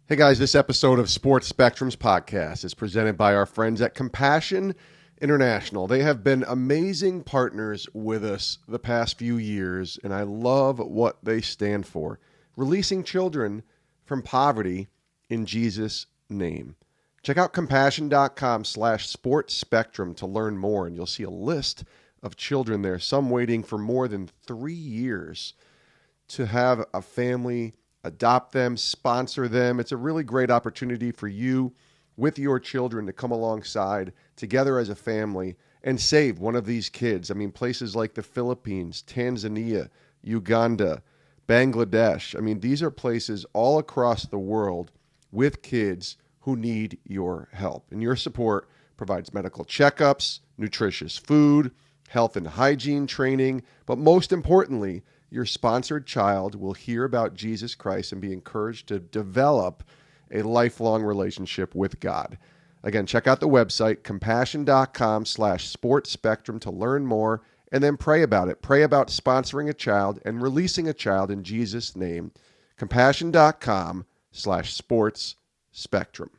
Hey guys, this episode of Sports Spectrum's podcast is presented by our friends at Compassion International. They have been amazing partners with us the past few years, and I love what they stand for. Releasing children from poverty in Jesus' name. Check out compassion.com/sportsspectrum to learn more, and you'll see a list of children there, some waiting for more than 3 years to have a family adopt them, sponsor them. It's a really great opportunity for you with your children to come alongside together as a family and save one of these kids. I mean, places like the Philippines, Tanzania, Uganda, Bangladesh. I mean, these are places all across the world with kids who need your help. And your support provides medical checkups, nutritious food, health and hygiene training, but most importantly, your sponsored child will hear about Jesus Christ and be encouraged to develop a lifelong relationship with God. Again, check out the website, compassion.com/sportsspectrum to learn more, and then pray about it. Pray about sponsoring a child and releasing a child in Jesus' name. Compassion.com/sportsspectrum.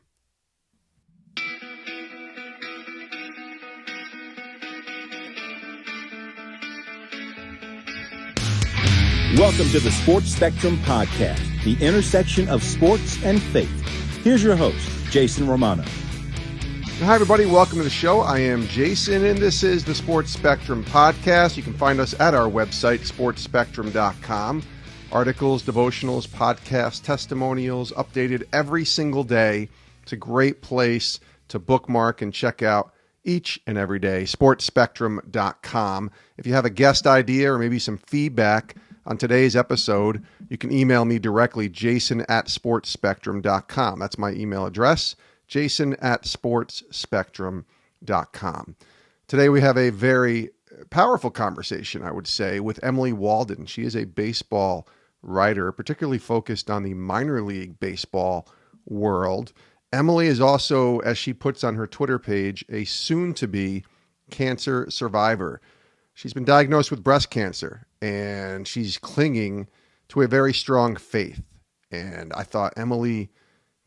Welcome to the Sports Spectrum Podcast, the intersection of sports and faith. Here's your host, Jason Romano. Hi, everybody. Welcome to the show. I am Jason, and this is the Sports Spectrum Podcast. You can find us at our website, sportsspectrum.com. Articles, devotionals, podcasts, testimonials, updated every single day. It's a great place to bookmark and check out each and every day, sportsspectrum.com. If you have a guest idea or maybe some feedback on today's episode, you can email me directly, jason@sportsspectrum.com. That's my email address, jason@sportsspectrum.com. Today we have a very powerful conversation, I would say, with Emily Waldon. She is a baseball writer, particularly focused on the minor league baseball world. Emily is also, as she puts on her Twitter page, a soon-to-be cancer survivor. She's been diagnosed with breast cancer, and she's clinging to a very strong faith. And I thought Emily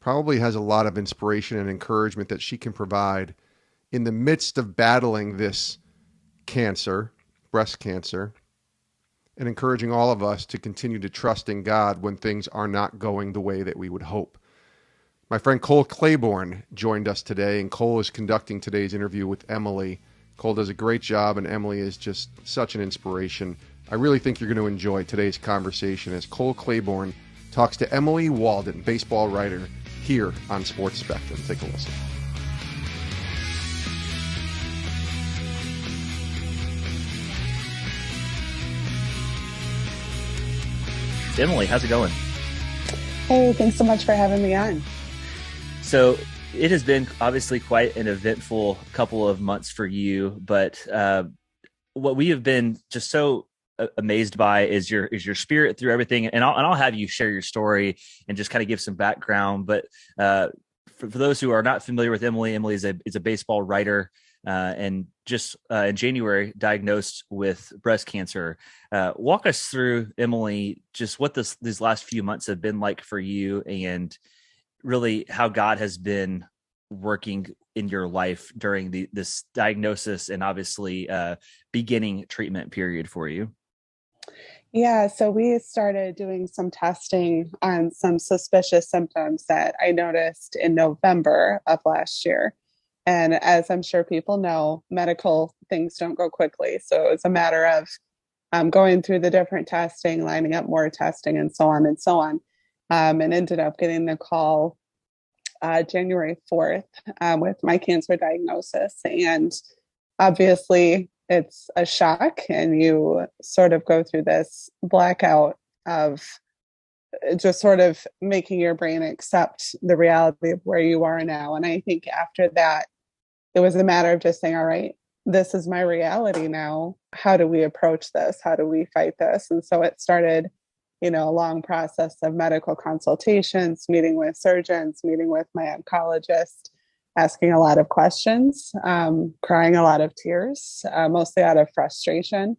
probably has a lot of inspiration and encouragement that she can provide in the midst of battling this cancer, breast cancer, and encouraging all of us to continue to trust in God when things are not going the way that we would hope. My friend Cole Claiborne joined us today, and Cole is conducting today's interview with Emily. Cole does a great job, and Emily is just such an inspiration. I really think you're going to enjoy today's conversation as Cole Claiborne talks to Emily Waldon, baseball writer, here on Sports Spectrum. Take a listen. Emily, how's it going? Hey, thanks so much for having me on. So it has been obviously quite an eventful couple of months for you, but what we have been just so amazed by is your spirit through everything. And I'll have you share your story and just kind of give some background. But for those who are not familiar with Emily, Emily is a baseball writer and just in January diagnosed with breast cancer. Walk us through, Emily, just what these last few months have been like for you, and really how God has been working in your life during this diagnosis and obviously beginning treatment period for you. Yeah, so we started doing some testing on some suspicious symptoms that I noticed in November of last year. And as I'm sure people know, medical things don't go quickly. So it's a matter of going through the different testing, lining up more testing, and so on and so on. And ended up getting the call January 4th with my cancer diagnosis. And obviously it's a shock, and you sort of go through this blackout of just sort of making your brain accept the reality of where you are now. And I think after that, it was a matter of just saying, all right, this is my reality now. How do we approach this? How do we fight this? And so it started, a long process of medical consultations, meeting with surgeons, meeting with my oncologist, asking a lot of questions, crying a lot of tears, mostly out of frustration.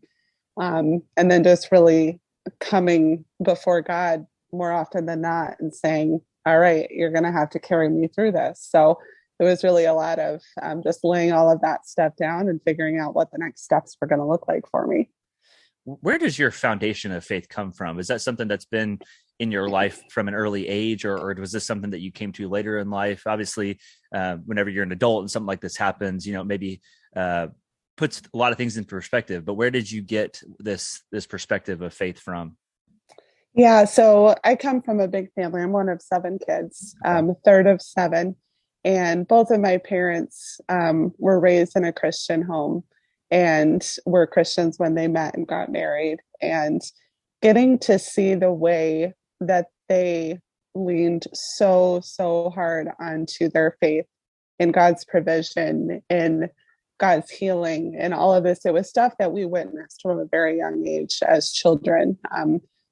And then just really coming before God more often than not and saying, all right, you're going to have to carry me through this. So it was really a lot of just laying all of that stuff down and figuring out what the next steps were going to look like for me. Where does your foundation of faith come from? Is that something that's been in your life from an early age, or was this something that you came to later in life? Obviously, whenever you're an adult and something like this happens, maybe puts a lot of things in perspective. But where did you get this perspective of faith from? Yeah, so I come from a big family. I'm one of seven kids, third of seven. And both of my parents were raised in a Christian home and were Christians when they met and got married. And getting to see the way that they leaned so hard onto their faith in God's provision, in God's healing, and all of this, it was stuff that we witnessed from a very young age as children.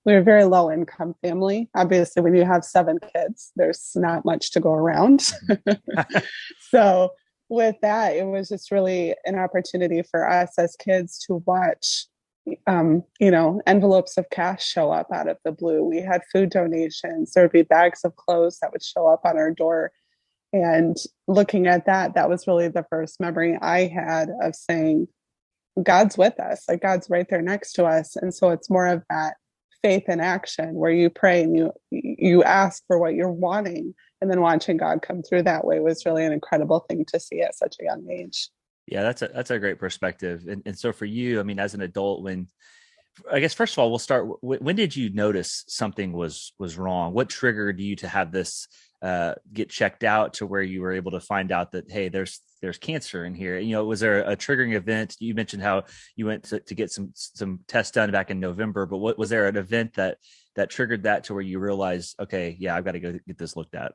We were a very low income family. Obviously, when you have seven kids, there's not much to go around. So with that, it was just really an opportunity for us as kids to watch, envelopes of cash show up out of the blue. We had food donations. There would be bags of clothes that would show up on our door. And looking at that, that was really the first memory I had of saying, God's with us, like God's right there next to us. And so it's more of that faith in action where you pray and you ask for what you're wanting, and then watching God come through that way was really an incredible thing to see at such a young age. Yeah, that's a great perspective. And so for you, I mean, as an adult, I guess first of all, we'll start. When did you notice something was wrong? What triggered you to have this get checked out to where you were able to find out that, hey, there's cancer in here? Was there a triggering event? You mentioned how you went to get some tests done back in November, but what was there an event that triggered that to where you realized, okay, yeah, I've got to go get this looked at?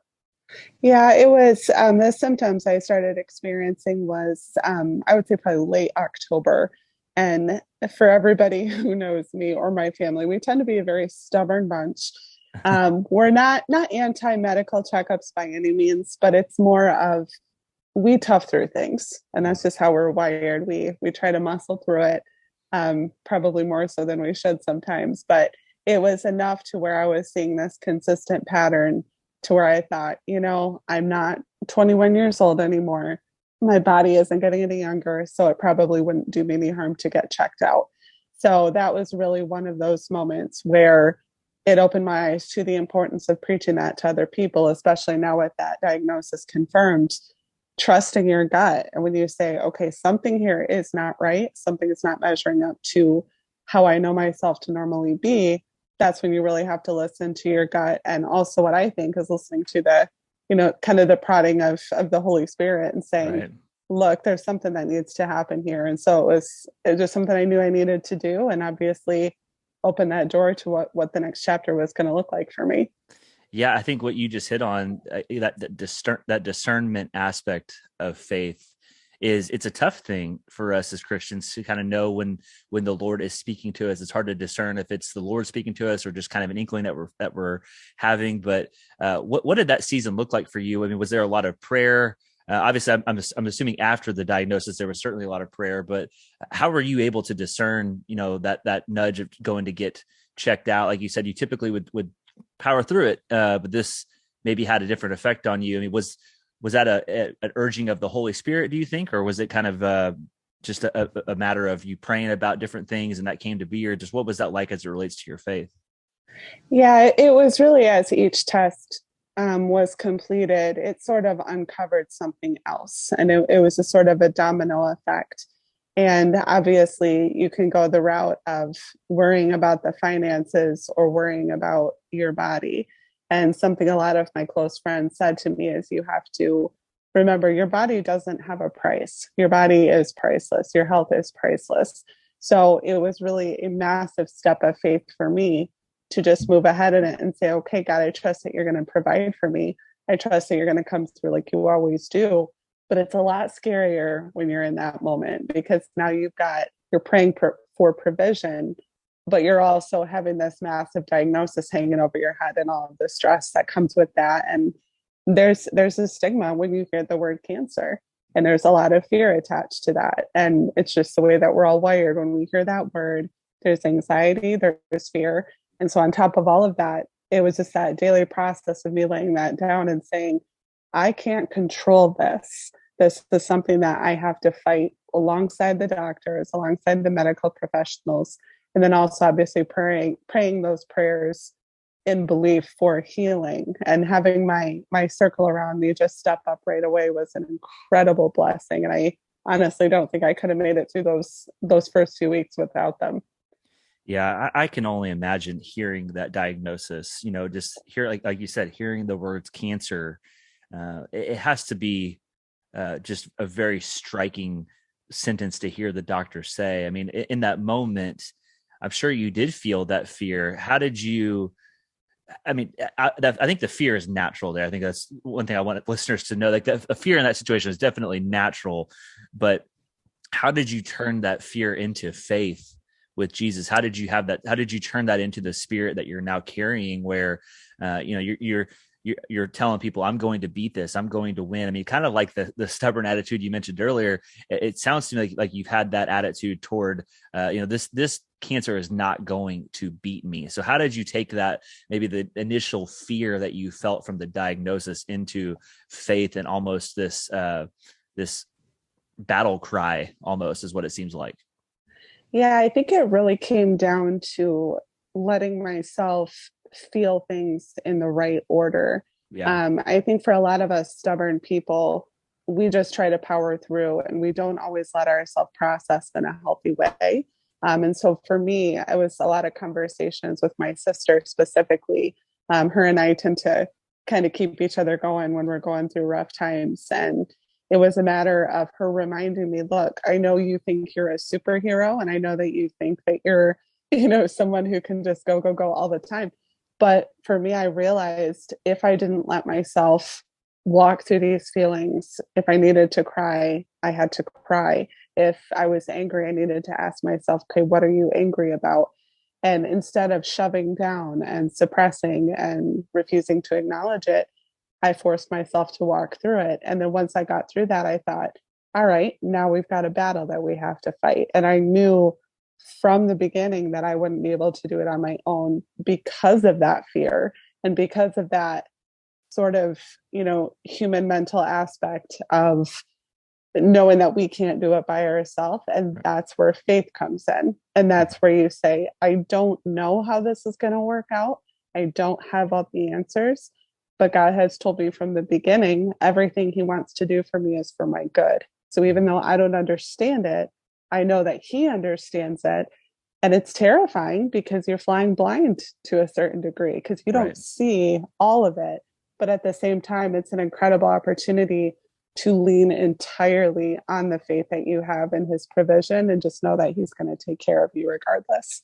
Yeah, it was the symptoms I started experiencing was I would say probably late October. And for everybody who knows me or my family, we tend to be a very stubborn bunch. We're not anti-medical checkups by any means, but it's more of we tough through things, and that's just how we're wired. We try to muscle through it, probably more so than we should sometimes. But it was enough to where I was seeing this consistent pattern to where I thought, I'm not 21 years old anymore. My body isn't getting any younger, so it probably wouldn't do me any harm to get checked out. So that was really one of those moments where it opened my eyes to the importance of preaching that to other people, especially now with that diagnosis confirmed, trusting your gut. And when you say, okay, something here is not right, something is not measuring up to how I know myself to normally be, that's when you really have to listen to your gut. And also what I think is listening to the, kind of the prodding of the Holy Spirit and saying, right, look, there's something that needs to happen here. And so it was just something I knew I needed to do. And obviously open that door to what the next chapter was going to look like for me. Yeah, I think what you just hit on, that discernment aspect of faith, it's a tough thing for us as Christians to kind of know when the Lord is speaking to us. It's hard to discern if it's the Lord speaking to us or just kind of an inkling that we're having. But what did that season look like for you? I mean, was there a lot of prayer? Obviously, I'm assuming after the diagnosis, there was certainly a lot of prayer. But how were you able to discern, that nudge of going to get checked out? Like you said, you typically would power through it, but this maybe had a different effect on you. I mean, was that an urging of the Holy Spirit, do you think, or was it kind of just a matter of you praying about different things and that came to be, or just what was that like as it relates to your faith? Yeah, it was really as each test was completed, it sort of uncovered something else. And it was a sort of a domino effect. And obviously, you can go the route of worrying about the finances or worrying about your body. And something a lot of my close friends said to me is you have to remember your body doesn't have a price. Your body is priceless. Your health is priceless. So it was really a massive step of faith for me to just move ahead in it and say, okay, God, I trust that you're going to provide for me. I trust that you're going to come through like you always do. But it's a lot scarier when you're in that moment because now you're praying for provision, but you're also having this massive diagnosis hanging over your head and all of the stress that comes with that. And there's a stigma when you hear the word cancer, and there's a lot of fear attached to that. And it's just the way that we're all wired. When we hear that word, there's anxiety, there's fear. And so on top of all of that, it was just that daily process of me laying that down and saying, I can't control this. This is something that I have to fight alongside the doctors, alongside the medical professionals, and then also obviously praying those prayers in belief for healing. And having my circle around me just step up right away was an incredible blessing. And I honestly don't think I could have made it through those first 2 weeks without them. Yeah, I can only imagine hearing that diagnosis, just hear, like you said, hearing the words cancer. It has to be just a very striking sentence to hear the doctor say. I mean, in that moment, I'm sure you did feel that fear. How did you? I mean, I think the fear is natural there. I think that's one thing I want listeners to know. Like, the fear in that situation is definitely natural, but how did you turn that fear into faith with Jesus? How did you have that? How did you turn that into the spirit that you're now carrying? Where, you're telling people, I'm going to beat this. I'm going to win. I mean, kind of like the stubborn attitude you mentioned earlier. It sounds to me like you've had that attitude toward, this cancer is not going to beat me. So how did you take that, maybe the initial fear that you felt from the diagnosis, into faith and almost this battle cry, almost, is what it seems like? Yeah, I think it really came down to letting myself feel things in the right order. Yeah. I think for a lot of us stubborn people, we just try to power through and we don't always let ourselves process in a healthy way. And so for me, it was a lot of conversations with my sister specifically. Her and I tend to kind of keep each other going when we're going through rough times. And it was a matter of her reminding me, look, I know you think you're a superhero, and I know that you think that you're, someone who can just go, go, go all the time. But for me, I realized if I didn't let myself walk through these feelings, if I needed to cry, I had to cry. If I was angry, I needed to ask myself, okay, what are you angry about? And instead of shoving down and suppressing and refusing to acknowledge it, I forced myself to walk through it. And then once I got through that, I thought, all right, now we've got a battle that we have to fight. And I knew from the beginning that I wouldn't be able to do it on my own because of that fear and because of that sort of, human mental aspect of knowing that we can't do it by ourselves. And that's where faith comes in. And that's where you say, I don't know how this is going to work out. I don't have all the answers, but God has told me from the beginning, everything he wants to do for me is for my good. So even though I don't understand it, I know that he understands it. And it's terrifying because you're flying blind to a certain degree because you don't see all of it. But at the same time, it's an incredible opportunity to lean entirely on the faith that you have in his provision and just know that he's going to take care of you regardless.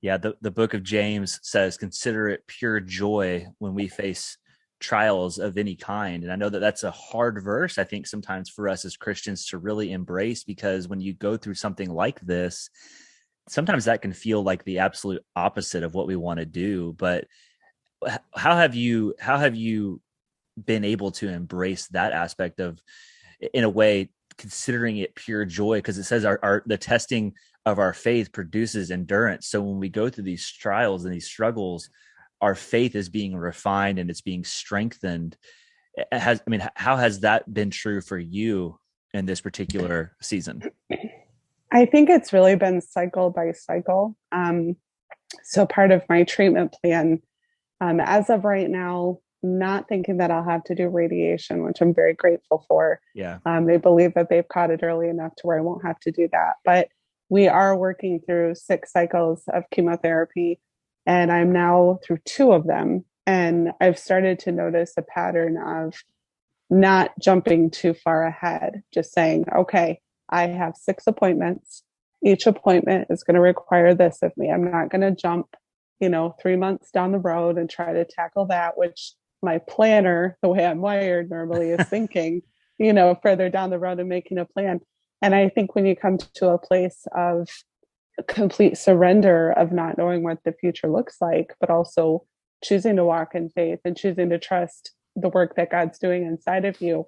Yeah. The book of James says, consider it pure joy when we face trials of any kind. And I know that that's a hard verse, I think, sometimes for us as Christians to really embrace, because when you go through something like this, sometimes that can feel like the absolute opposite of what we want to do. But how have you been able to embrace that aspect of, in a way, considering it pure joy? Because it says the testing of our faith produces endurance. So when we go through these trials and these struggles, our faith is being refined and it's being strengthened. How has that been true for you in this particular season? I think it's really been cycle by cycle. So part of my treatment plan, as of right now, not thinking that I'll have to do radiation, which I'm very grateful for. Yeah. They believe that they've caught it early enough to where I won't have to do that. But we are working through 6 cycles of chemotherapy, and I'm now through 2 of them. And I've started to notice a pattern of not jumping too far ahead, just saying, okay, I have 6 appointments. Each appointment is going to require this of me. I'm not going to jump, 3 months down the road and try to tackle that, which my planner, the way I'm wired normally, is thinking, further down the road and making a plan. And I think when you come to a place of complete surrender, of not knowing what the future looks like, but also choosing to walk in faith and choosing to trust the work that God's doing inside of you,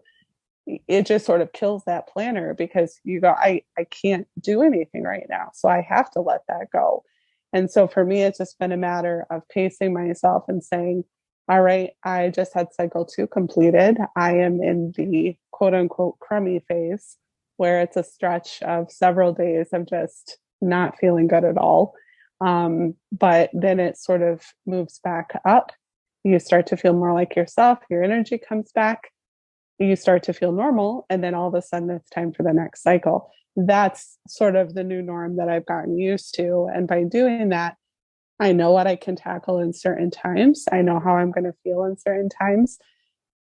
it just sort of kills that planner because you go, I can't do anything right now. So I have to let that go. And so for me, it's just been a matter of pacing myself and saying, all right, I just had cycle 2 completed. I am in the quote unquote crummy phase where it's a stretch of several days of just not feeling good at all. But then it sort of moves back up. You start to feel more like yourself. Your energy comes back. You start to feel normal. And then all of a sudden it's time for the next cycle. That's sort of the new norm that I've gotten used to. And by doing that, I know what I can tackle in certain times. I know how I'm going to feel in certain times.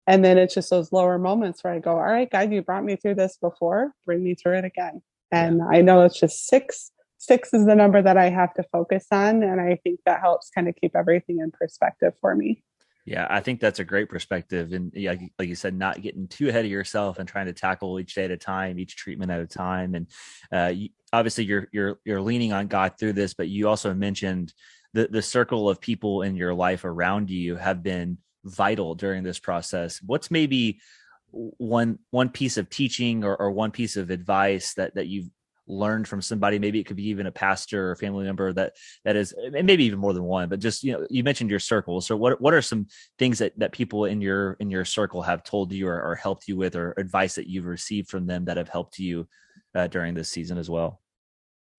And then it's just those lower moments where I go, all right, God, you brought me through this before, bring me through it again. And Yeah. I know it's just six. Six is the number that I have to focus on. And I think that helps kind of keep everything in perspective for me. Yeah, I think that's a great perspective. And yeah, like you said, not getting too ahead of yourself and trying to tackle each day at a time, each treatment at a time. And obviously you're leaning on God through this, but you also mentioned the circle of people in your life around you have been vital during this process. What's maybe one piece of teaching or one piece of advice that you've learned from somebody? Maybe it could be even a pastor or family member that is, and maybe even more than one, but just, you mentioned your circle. So what are some things that people in your circle have told you or helped you with, or advice that you've received from them that have helped you during this season as well?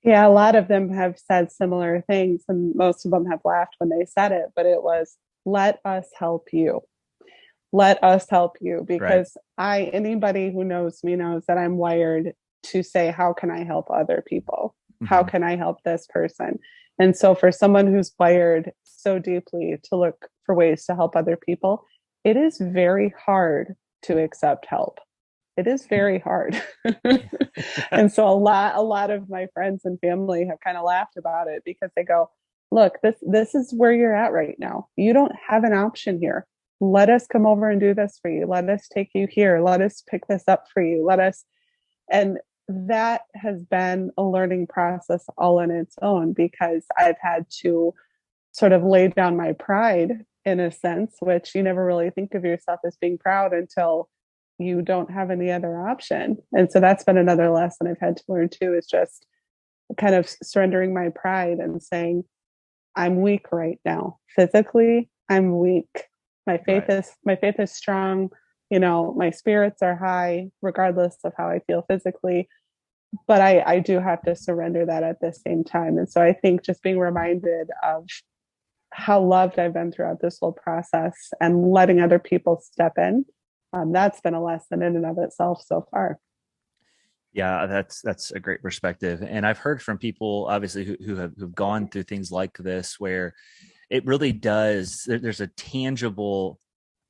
Yeah, a lot of them have said similar things, and most of them have laughed when they said it, but it was, let us help you. Let us help you. Right. Because anybody who knows me knows that I'm wired to say, how can I help other people? How Mm-hmm. can I help this person? And so for someone who's wired so deeply to look for ways to help other people, it is very hard to accept help. It is very hard. And so a lot of my friends and family have kind of laughed about it because they go, look, this is where you're at right now. You don't have an option here. Let us come over and do this for you. Let us take you here. Let us pick this up for you. And that has been a learning process all on its own, because I've had to sort of lay down my pride in a sense, which you never really think of yourself as being proud until you don't have any other option. And so that's been another lesson I've had to learn too, is just kind of surrendering my pride and saying, I'm weak right now. Physically, I'm weak. Right. My faith is strong. My spirits are high, regardless of how I feel physically. But I do have to surrender that at the same time. And so I think just being reminded of how loved I've been throughout this whole process and letting other people step in, that's been a lesson in and of itself so far. Yeah, that's a great perspective. And I've heard from people obviously who've gone through things like this, where it really does, there's a tangible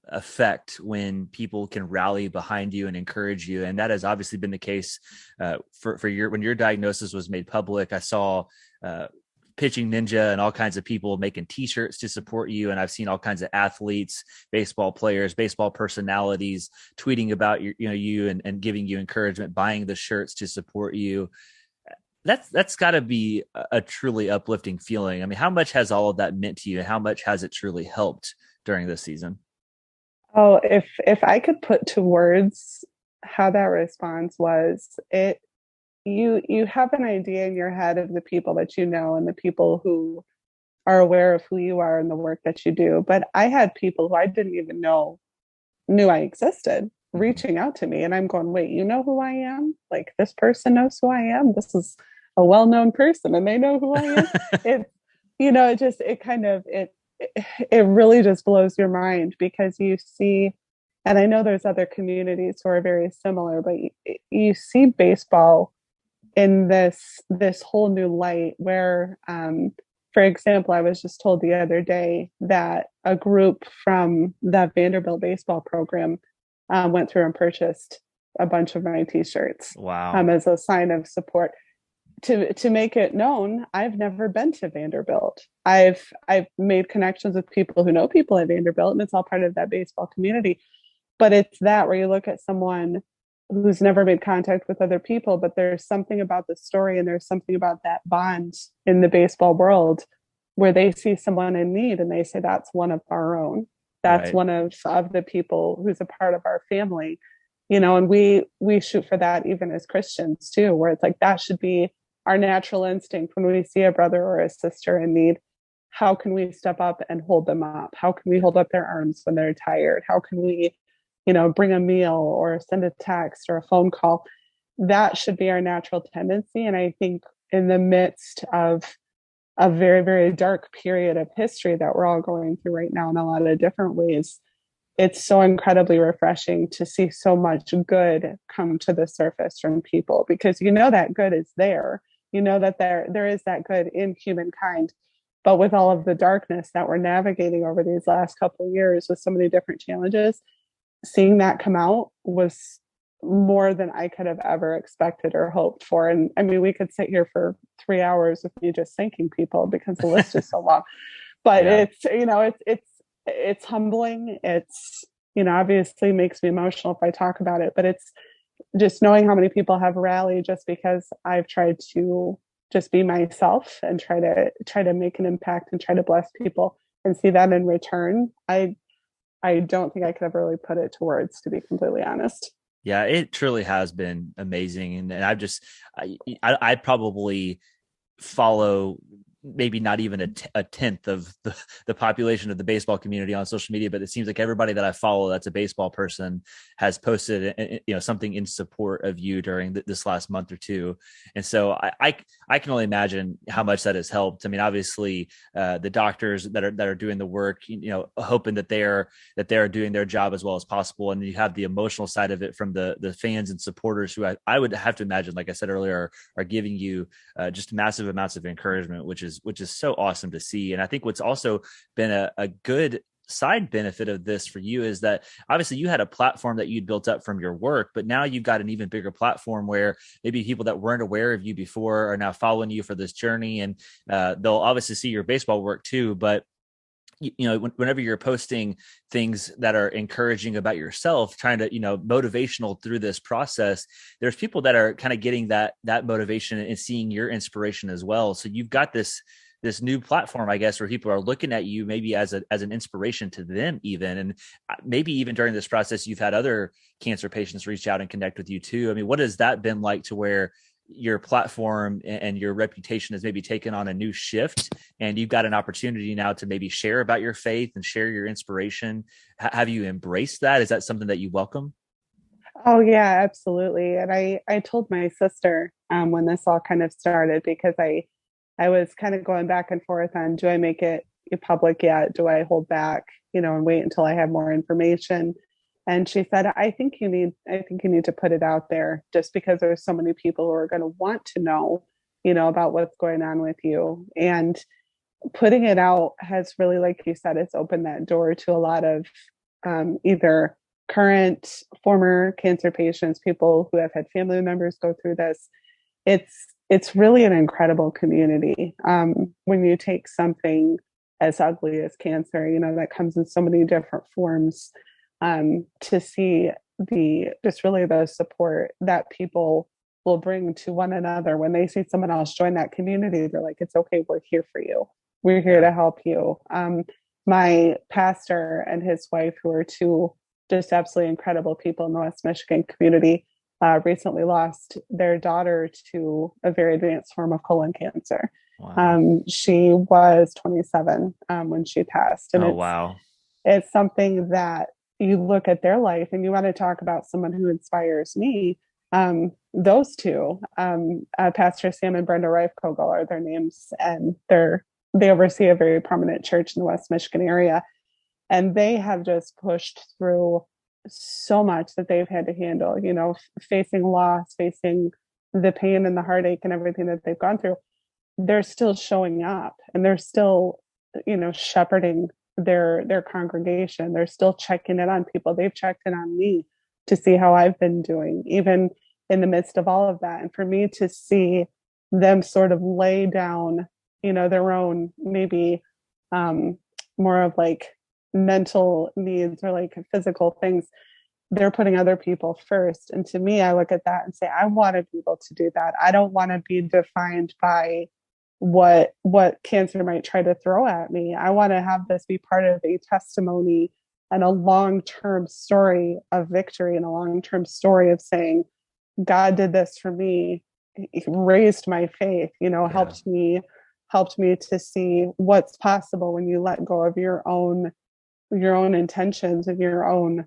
effect when people can rally behind you and encourage you. And that has obviously been the case for when your diagnosis was made public. I saw Pitching Ninja and all kinds of people making t-shirts to support you. And I've seen all kinds of athletes, baseball players, baseball personalities tweeting about you and giving you encouragement, buying the shirts to support you. That's got to be a truly uplifting feeling. I mean, how much has all of that meant to you, and how much has it truly helped during this season? Oh, if I could put to words how that response was, you have an idea in your head of the people that you know and the people who are aware of who you are and the work that you do. But I had people who I didn't even know knew I existed Mm-hmm. reaching out to me, and I'm going, wait, you know who I am? Like, this person knows who I am. This is a well-known person and they know who I am. It it really just blows your mind, because you see, and I know there's other communities who are very similar, but you see baseball in this whole new light where, for example, I was just told the other day that a group from the Vanderbilt baseball program went through and purchased a bunch of my t-shirts Wow. as a sign of support. To make it known, I've never been to Vanderbilt. I've made connections with people who know people at Vanderbilt, and it's all part of that baseball community. But it's that where you look at someone who's never made contact with other people, but there's something about the story and there's something about that bond in the baseball world where they see someone in need and they say, that's one of our own. That's Right. one of the people who's a part of our family. And we shoot for that even as Christians too, where it's like, that should be our natural instinct when we see a brother or a sister in need, how can we step up and hold them up? How can we hold up their arms when they're tired? How can we, bring a meal or send a text or a phone call? That should be our natural tendency. And I think in the midst of a very, very dark period of history that we're all going through right now in a lot of different ways, it's so incredibly refreshing to see so much good come to the surface from people, because that good is there. That there is that good in humankind. But with all of the darkness that we're navigating over these last couple of years with so many different challenges, seeing that come out was more than I could have ever expected or hoped for. And I mean, we could sit here for 3 hours with me just thanking people because the list is so long. But Yeah. it's humbling. It's, obviously makes me emotional if I talk about it, but it's just knowing how many people have rallied just because I've tried to just be myself and try to make an impact and try to bless people and see that in return. I don't think I could ever really put it to words, to be completely honest. Yeah, it truly has been amazing. And I probably follow maybe not even a tenth of the population of the baseball community on social media, but it seems like everybody that I follow that's a baseball person has posted something in support of you during this last month or two. And so I can only imagine how much that has helped. I mean, obviously the doctors that are doing the work, hoping that they are doing their job as well as possible, and you have the emotional side of it from the fans and supporters who I would have to imagine, like I said earlier, are giving you just massive amounts of encouragement, which is so awesome to see. And I think what's also been a good side benefit of this for you is that obviously you had a platform that you'd built up from your work, but now you've got an even bigger platform where maybe people that weren't aware of you before are now following you for this journey, and they'll obviously see your baseball work too. But whenever you're posting things that are encouraging about yourself, trying to, motivational through this process, there's people that are kind of getting that motivation and seeing your inspiration as well. So you've got this new platform, I guess, where people are looking at you maybe as an inspiration to them even. And maybe even during this process, you've had other cancer patients reach out and connect with you too. I mean, what has that been like to where your platform and your reputation has maybe taken on a new shift, and you've got an opportunity now to maybe share about your faith and share your inspiration? Have you embraced that? Is that something that you welcome? Oh yeah, absolutely. And I told my sister when this all kind of started, because I was kind of going back and forth on, do I make it public yet? Do I hold back, and wait until I have more information? And she said, I think you need to put it out there, just because there's so many people who are going to want to know, about what's going on with you. And putting it out has really, like you said, it's opened that door to a lot of either current, former cancer patients, people who have had family members go through this. It's really an incredible community. When you take something as ugly as cancer, that comes in so many different forms, to see the support that people will bring to one another when they see someone else join that community. They're like, it's okay, we're here for you. We're here to help you. My pastor and his wife, who are two just absolutely incredible people in the West Michigan community, recently lost their daughter to a very advanced form of colon cancer. Wow. She was 27 when she passed. And Wow. it's something that you look at their life and you want to talk about someone who inspires me. Those two, Pastor Sam and Brenda Reifkogel are their names, and they oversee a very prominent church in the West Michigan area. And they have just pushed through so much that they've had to handle, facing loss, facing the pain and the heartache and everything that they've gone through. They're still showing up, and they're still, shepherding their congregation. They're still checking in on people. They've checked in on me to see how I've been doing, even in the midst of all of that. And for me to see them sort of lay down, their own maybe more of like mental needs or like physical things, they're putting other people first. And to me, I look at that and say, I want to be able to do that. I don't want to be defined by what cancer might try to throw at me. I want to have this be part of a testimony and a long-term story of victory, and a long-term story of saying, God did this for me. raised my faith, Yeah. helped me to see what's possible when you let go of your own intentions and your own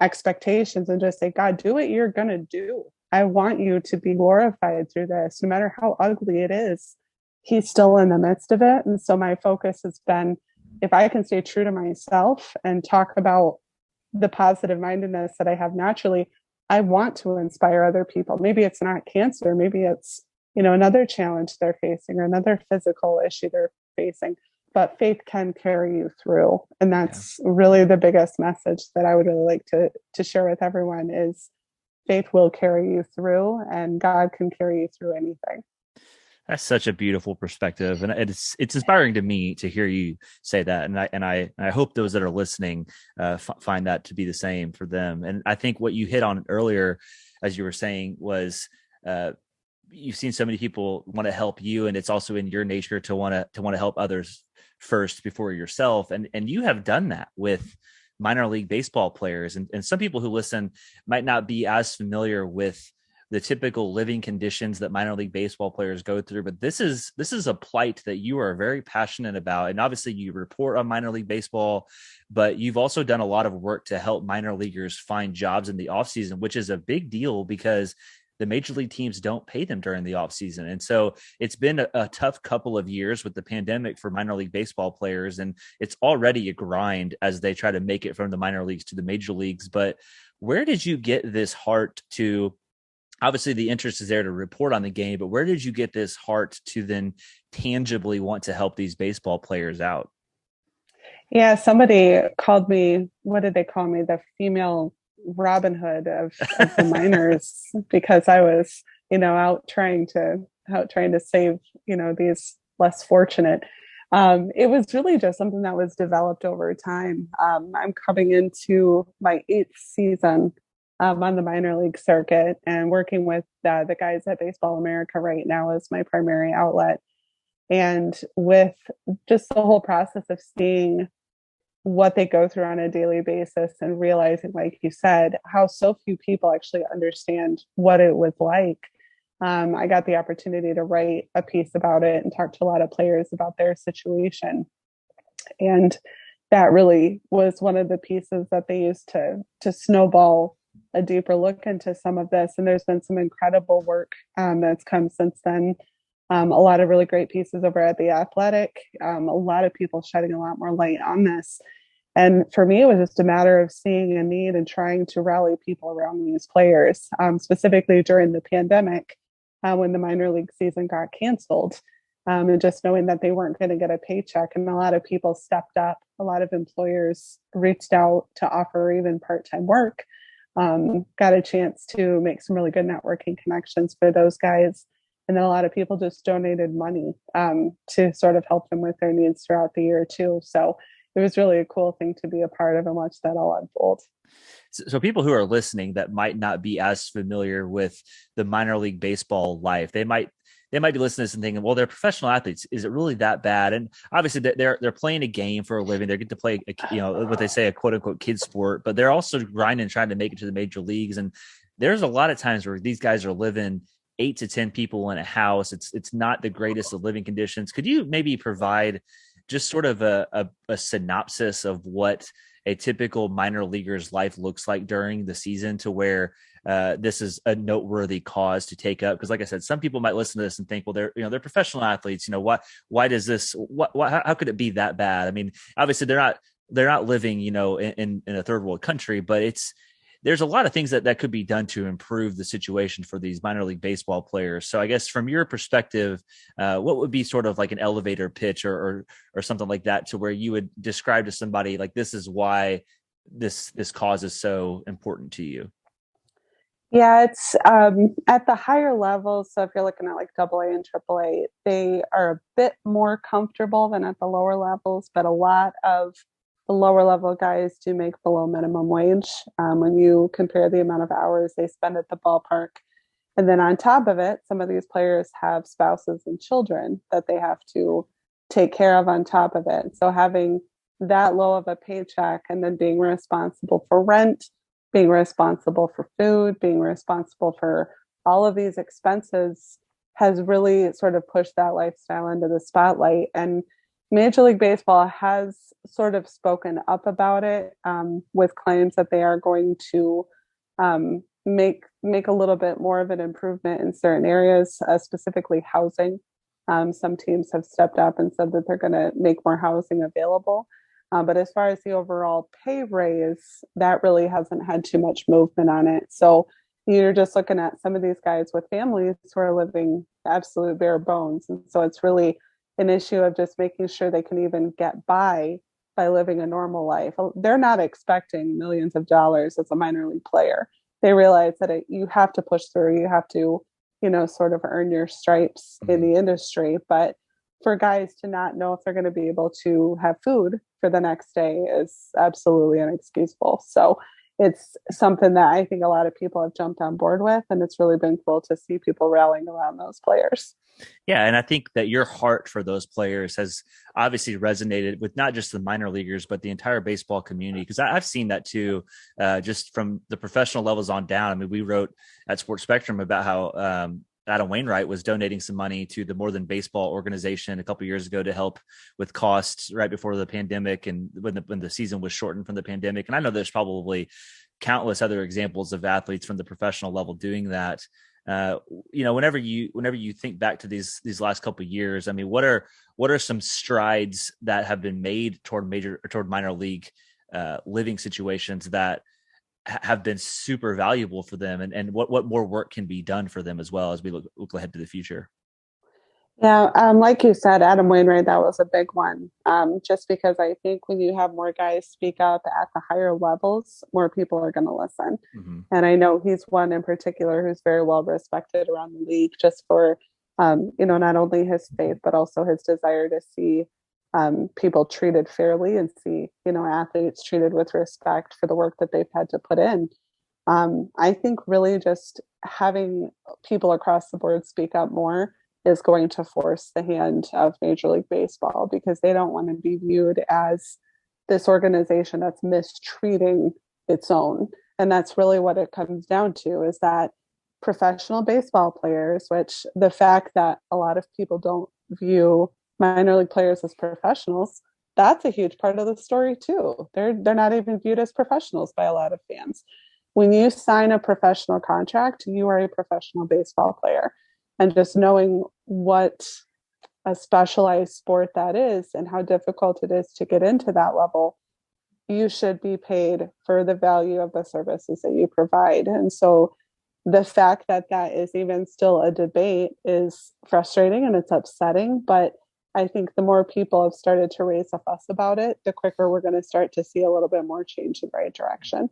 expectations and just say, God, do what you're going to do. I want you to be glorified through this, no matter how ugly it is. He's still in the midst of it. And so my focus has been, if I can stay true to myself and talk about the positive mindedness that I have naturally, I want to inspire other people. Maybe it's not cancer, maybe it's, another challenge they're facing or another physical issue they're facing. But faith can carry you through. And Yeah. that's really the biggest message that I would really like to share with everyone is faith will carry you through and God can carry you through anything. That's such a beautiful perspective, and it's inspiring to me to hear you say that. And I hope those that are listening find that to be the same for them. And I think what you hit on earlier, as you were saying, was you've seen so many people want to help you, and it's also in your nature to want to help others first before yourself. And you have done that with minor league baseball players, and some people who listen might not be as familiar with the typical living conditions that minor league baseball players go through. But this is a plight that you are very passionate about. And obviously you report on minor league baseball, but you've also done a lot of work to help minor leaguers find jobs in the offseason, which is a big deal because the major league teams don't pay them during the offseason. And so it's been a tough couple of years with the pandemic for minor league baseball players. And it's already a grind as they try to make it from the minor leagues to the major leagues. But where did you get this heart to, obviously the interest is there to report on the game, but where did you get this heart to then tangibly want to help these baseball players out? Yeah, somebody called me, what did they call me? The female Robin Hood of the minors because I was, out trying to save, these less fortunate. It was really just something that was developed over time. I'm coming into my 8th season on the minor league circuit and working with the guys at Baseball America right now as my primary outlet. And with just the whole process of seeing what they go through on a daily basis and realizing, like you said, how so few people actually understand what it was like. I got the opportunity to write a piece about it and talk to a lot of players about their situation. And that really was one of the pieces that they used to snowball a deeper look into some of this. And there's been some incredible work that's come since then. A lot of really great pieces over at The Athletic, a lot of people shedding a lot more light on this. And for me, it was just a matter of seeing a need and trying to rally people around these players, specifically during the pandemic when the minor league season got canceled. And just knowing that they weren't going to get a paycheck. And a lot of people stepped up. A lot of employers reached out to offer even part-time work. Got a chance to make some really good networking connections for those guys. And then a lot of people just donated money to sort of help them with their needs throughout the year too. So it was really a cool thing to be a part of and watch that all unfold. So people who are listening that might not be as familiar with the minor league baseball life, they might be listening to this and thinking, well, they're professional athletes. Is it really that bad? And obviously they're playing a game for a living. They get to play, what they say, a quote unquote kid sport, but they're also grinding, trying to make it to the major leagues. And there's a lot of times where these guys are living 8 to 10 people in a house. It's not the greatest of living conditions. Could you maybe provide just sort of a synopsis of what a typical minor leaguer's life looks like during the season, to where this is a noteworthy cause to take up? Because like I said, some people might listen to this and think, well, they're professional athletes. Why does this, how could it be that bad? I mean, obviously they're not living, in a third world country, but there's a lot of things that could be done to improve the situation for these minor league baseball players. So I guess from your perspective, what would be sort of like an elevator pitch or something like that, to where you would describe to somebody like, this is why this cause is so important to you? Yeah, it's at the higher levels. So if you're looking at like AA and AAA, they are a bit more comfortable than at the lower levels, but a lot of the lower level guys do make below minimum wage when you compare the amount of hours they spend at the ballpark. And then on top of it, some of these players have spouses and children that they have to take care of on top of it. So having that low of a paycheck and then being responsible for rent, being responsible for food, being responsible for all of these expenses has really sort of pushed that lifestyle into the spotlight. And Major League Baseball has sort of spoken up about it, with claims that they are going to make a little bit more of an improvement in certain areas, specifically housing. Some teams have stepped up and said that they're going to make more housing available. But as far as the overall pay raise, that really hasn't had too much movement on it. So you're just looking at some of these guys with families who are living absolute bare bones. And so it's really an issue of just making sure they can even get by living a normal life. They're not expecting millions of dollars as a minor league player. They realize that you have to push through, you have to, sort of earn your stripes in the industry. But for guys to not know if they're going to be able to have food for the next day is absolutely inexcusable. So it's something that I think a lot of people have jumped on board with, and it's really been cool to see people rallying around those players. Yeah, and I think that your heart for those players has obviously resonated with not just the minor leaguers, but the entire baseball community. Because I've seen that too, just from the professional levels on down. I mean, we wrote at Sports Spectrum about how Adam Wainwright was donating some money to the More Than Baseball organization a couple of years ago to help with costs right before the pandemic and when the season was shortened from the pandemic. And I know there's probably countless other examples of athletes from the professional level doing that. Whenever you think back to these last couple of years, I mean, what are some strides that have been made toward minor league living situations that have been super valuable for them, and what more work can be done for them as well as we look ahead to the future? Yeah, like you said, Adam Wainwright, that was a big one. Just because I think when you have more guys speak up at the higher levels, more people are going to listen. Mm-hmm. And I know he's one in particular who's very well respected around the league, just for not only his faith but also his desire to see people treated fairly and see athletes treated with respect for the work that they've had to put in. I think really just having people across the board speak up more is going to force the hand of Major League Baseball, because they don't want to be viewed as this organization that's mistreating its own. And that's really what it comes down to, is that professional baseball players, which the fact that a lot of people don't view minor league players as professionals, that's a huge part of the story too. They're not even viewed as professionals by a lot of fans. When you sign a professional contract, you are a professional baseball player. And just knowing what a specialized sport that is and how difficult it is to get into that level, you should be paid for the value of the services that you provide. And so the fact that that is even still a debate is frustrating and it's upsetting. But I think the more people have started to raise a fuss about it, the quicker we're going to start to see a little bit more change in the right direction.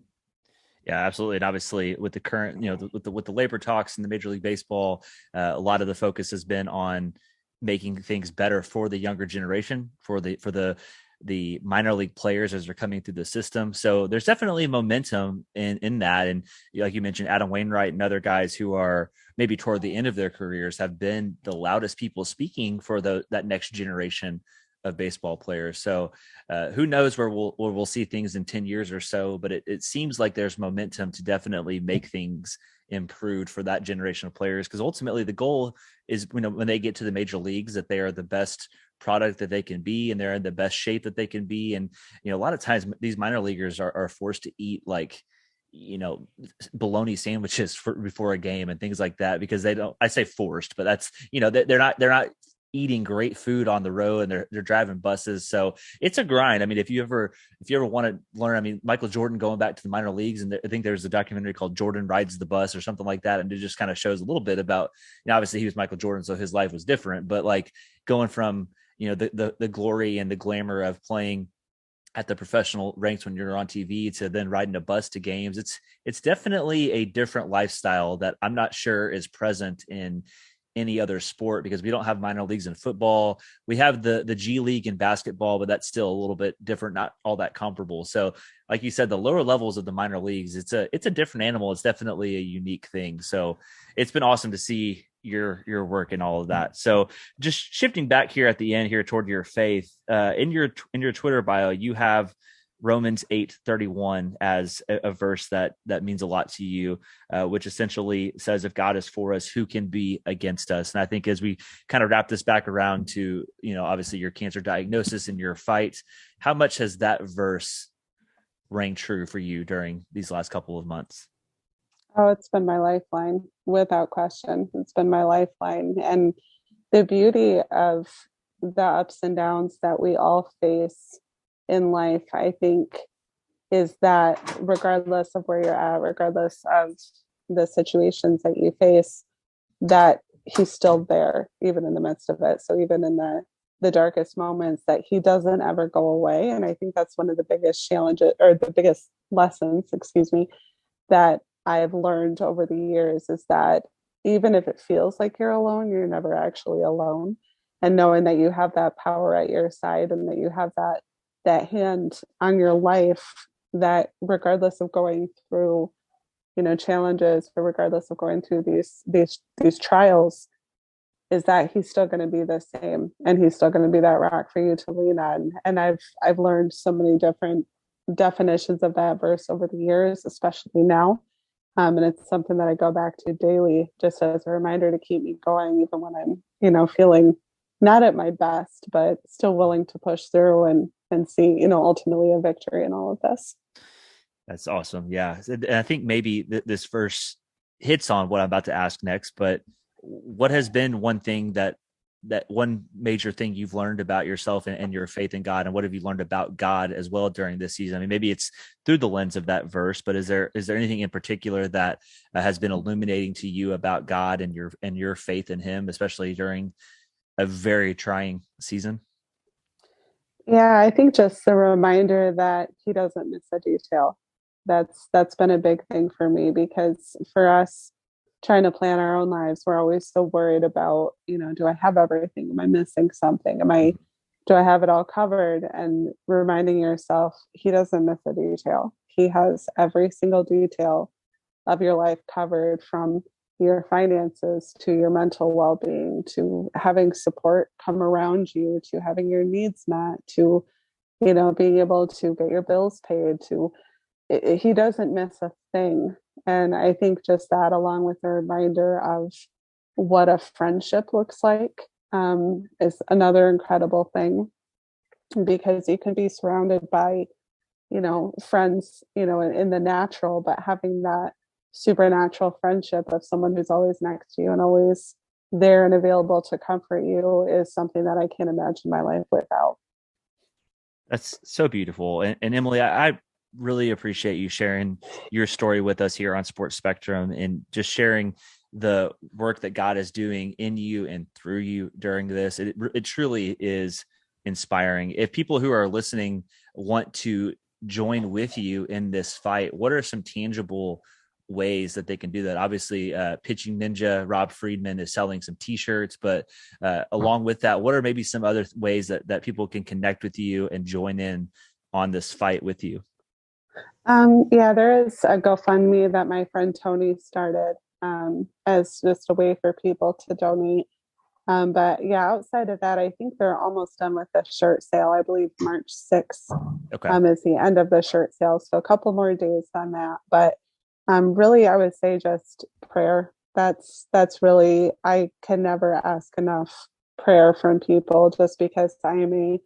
Yeah, absolutely. And obviously with the current, with the labor talks in the Major League Baseball, a lot of the focus has been on making things better for the younger generation, for the minor league players as they're coming through the system. So there's definitely momentum in that. And like you mentioned, Adam Wainwright and other guys who are maybe toward the end of their careers have been the loudest people speaking for that next generation of baseball players. So who knows where we'll see things in 10 years or so, but it seems like there's momentum to definitely make things improved for that generation of players. Because ultimately the goal is, when they get to the major leagues, that they are the best product that they can be and they're in the best shape that they can be. And, a lot of times these minor leaguers are forced to eat bologna sandwiches before a game and things like that, because I say forced, but that's, they're not eating great food on the road, and they're driving buses. So it's a grind. I mean, if you ever want to learn, I mean, Michael Jordan going back to the minor leagues, and I think there's a documentary called Jordan Rides the Bus or something like that. And it just kind of shows a little bit about, obviously he was Michael Jordan, so his life was different, but like going from, the glory and the glamour of playing at the professional ranks when you're on TV to then riding a bus to games. It's definitely a different lifestyle that I'm not sure is present in any other sport, because we don't have minor leagues in football. We have the G League in basketball, but that's still a little bit different, not all that comparable. So like you said, the lower levels of the minor leagues, it's a different animal. It's definitely a unique thing. So it's been awesome to see your work and all of that. So just shifting back here at the end here toward your faith, in your Twitter bio, you have Romans 8:31 as a verse that means a lot to you, which essentially says, if God is for us, who can be against us? And I think as we kind of wrap this back around to, obviously your cancer diagnosis and your fight, how much has that verse rang true for you during these last couple of months? Oh, it's been my lifeline without question. It's been my lifeline. And the beauty of the ups and downs that we all face in life, I think, is that regardless of where you're at, regardless of the situations that you face, that he's still there, even in the midst of it. So even in the darkest moments, that he doesn't ever go away. And I think that's one of the biggest challenges, or the biggest lessons, excuse me, that I've learned over the years, is that even if it feels like you're alone, you're never actually alone. And knowing that you have that power at your side, and that you have that hand on your life, that regardless of going through, challenges, or regardless of going through these trials, is that he's still going to be the same, and he's still going to be that rock for you to lean on. And I've learned so many different definitions of that verse over the years, especially now. And it's something that I go back to daily, just as a reminder to keep me going, even when I'm, feeling not at my best, but still willing to push through and see, ultimately a victory in all of this. That's awesome. Yeah. And I think maybe this verse hits on what I'm about to ask next, but what has been one thing that one major thing you've learned about yourself and your faith in God, and what have you learned about God as well during this season? I mean, maybe it's through the lens of that verse, but is there anything in particular that has been illuminating to you about God and your faith in him, especially during a very trying season? Yeah, I think just the reminder that he doesn't miss a detail. That's been a big thing for me, because for us trying to plan our own lives, we're always so worried about, do I have everything? Am I missing something? Do I have it all covered? And reminding yourself, he doesn't miss a detail. He has every single detail of your life covered, from your finances to your mental well-being, to having support come around you, to having your needs met, to, being able to get your bills paid, to he doesn't miss a thing. And I think just that, along with a reminder of what a friendship looks like, is another incredible thing, because you can be surrounded by, friends, in the natural, but having that supernatural friendship of someone who's always next to you and always there and available to comfort you is something that I can't imagine my life without. That's so beautiful. And Emily, I really appreciate you sharing your story with us here on Sports Spectrum, and just sharing the work that God is doing in you and through you during this. It truly is inspiring. If people who are listening want to join with you in this fight, what are some tangible ways that they can do that? Obviously, Pitching Ninja Rob Friedman is selling some t-shirts, but along with that, what are maybe some other ways that people can connect with you and join in on this fight with you? Yeah, there is a GoFundMe that my friend Tony started, as just a way for people to donate. But yeah, outside of that, I think they're almost done with the shirt sale. I believe March 6th Okay. is the end of the shirt sale. So a couple more days on that. But really, I would say just prayer. That's really, I can never ask enough prayer from people, just because I am a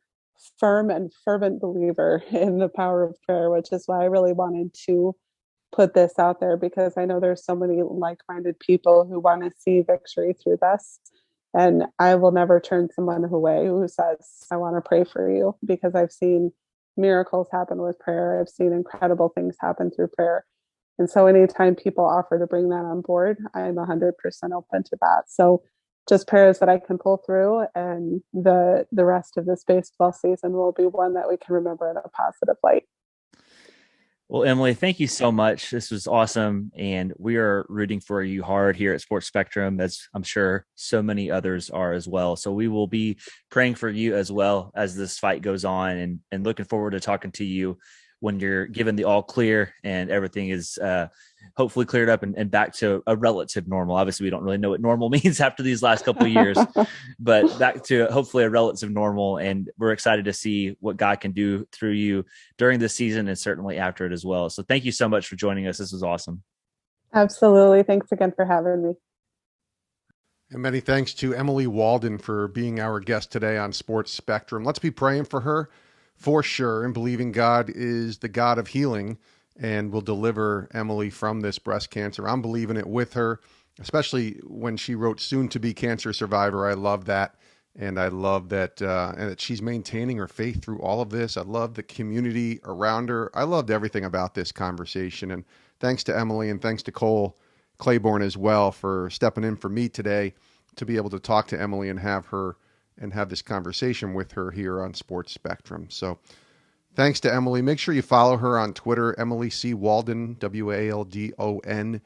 firm and fervent believer in the power of prayer, which is why I really wanted to put this out there, because I know there's so many like-minded people who want to see victory through this. And I will never turn someone away who says, I want to pray for you, because I've seen miracles happen with prayer. I've seen incredible things happen through prayer. And so anytime people offer to bring that on board, I'm 100% open to that. So just prayers that I can pull through, and the rest of this baseball season will be one that we can remember in a positive light. Well, Emily, thank you so much. This was awesome. And we are rooting for you hard here at Sports Spectrum, as I'm sure so many others are as well. So we will be praying for you as well as this fight goes on, and looking forward to talking to you when you're given the all clear and everything is hopefully cleared up and back to a relative normal. Obviously, we don't really know what normal means after these last couple of years, but back to hopefully a relative normal. And we're excited to see what God can do through you during this season and certainly after it as well. So thank you so much for joining us. This was awesome. Absolutely. Thanks again for having me. And many thanks to Emily Waldon for being our guest today on Sports Spectrum. Let's be praying for her for sure and believing God is the God of healing and will deliver Emily from this breast cancer. I'm believing it with her, especially when she wrote soon to be cancer survivor. I love that. And I love that, and that she's maintaining her faith through all of this. I love the community around her. I loved everything about this conversation. And thanks to Emily and thanks to Cole Claiborne as well for stepping in for me today to be able to talk to Emily and have this conversation with her here on Sports Spectrum. So thanks to Emily. Make sure you follow her on Twitter, Emily C. Waldon, Waldon.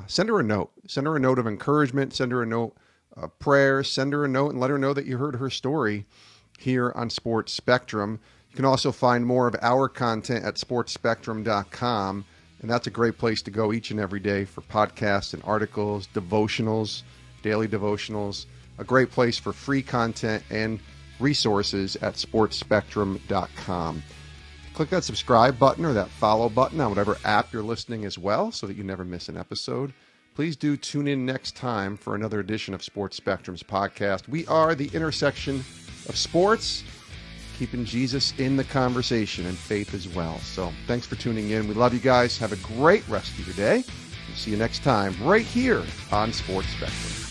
Send her a note. Send her a note of encouragement. Send her a note of prayer. Send her a note and let her know that you heard her story here on Sports Spectrum. You can also find more of our content at sportspectrum.com. And that's a great place to go each and every day for podcasts and articles, devotionals, daily devotionals. A great place for free content and resources at sportspectrum.com. Click that subscribe button or that follow button on whatever app you're listening as well so that you never miss an episode. Please do tune in next time for another edition of Sports Spectrum's podcast. We are the intersection of sports, keeping Jesus in the conversation and faith as well. So thanks for tuning in. We love you guys. Have a great rest of your day. We'll see you next time right here on Sports Spectrum.